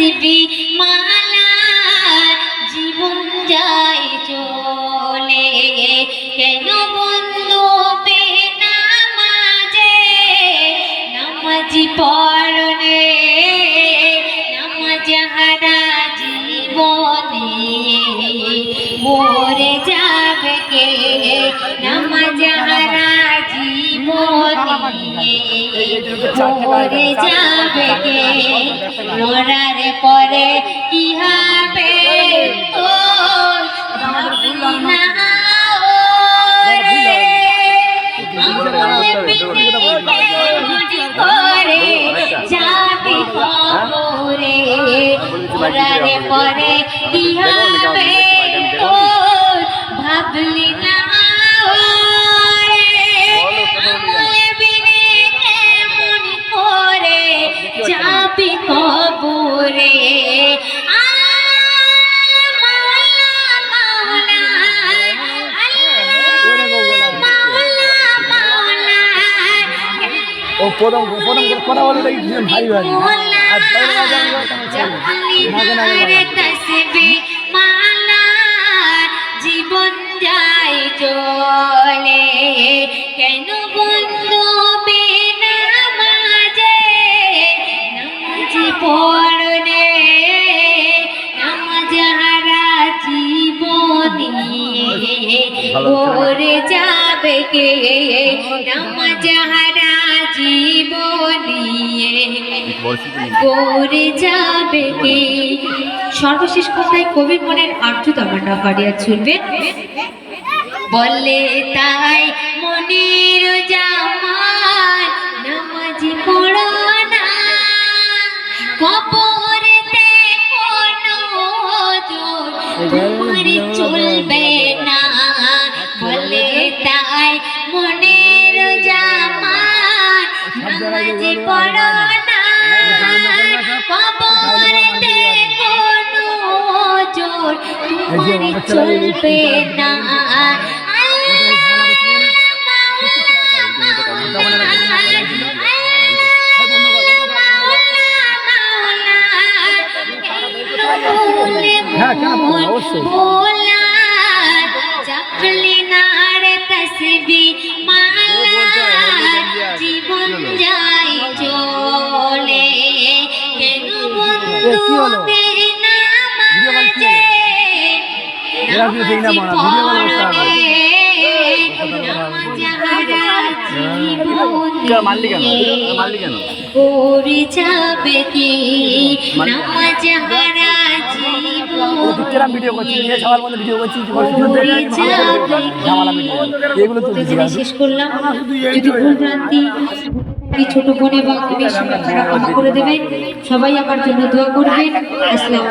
তসবি মালা জীবন যায় চলে কেন বন্ধু বেনামাজে নামাজি পড়নে নামাজ হারা জীবনে মরে যাবে কে নামাজ হারা জীবনে মরে যাবে কে মরার পরে কি হবে তো না করে যাবি কবরে মরার পরে কি হবে তো ভাবলি না যাবি কবরে ও প্রথম কথা বললে ভাই ভাই জীবন যায় চলে কেন বন্ধু বেনামাজে নামাজি পড়নে নামাজ হারা জীবনে মরে যাবে কে নামাজ হারা জীবনে মরে যাবে কে। সর্বশেষ কথায় কবির মনের আর্য তামান্না ফারিয়া ছুটবেন বলে তাই মনির জামান নামাজি পড়ো না কবরেতে কোনো জোর তোমার চলবে না বলে তাই মনির জামান নামাজি পড়ো না কবরেতে কোনো জোর তোমার চলবে না তসবি মালা জীবন যায় চলে কেন বন্ধু বেনামাজে নামাজ পড়নে নামাজ হারা জীবনে মরে যাবে কে নামাজ হারা শেষ করলাম যদি ভুল ভ্রান্তি ছোট বোন এবং আপনারা ক্ষমা করে দেবেন সবাই আমার জন্য দোয়া করবেন। আসসালাম।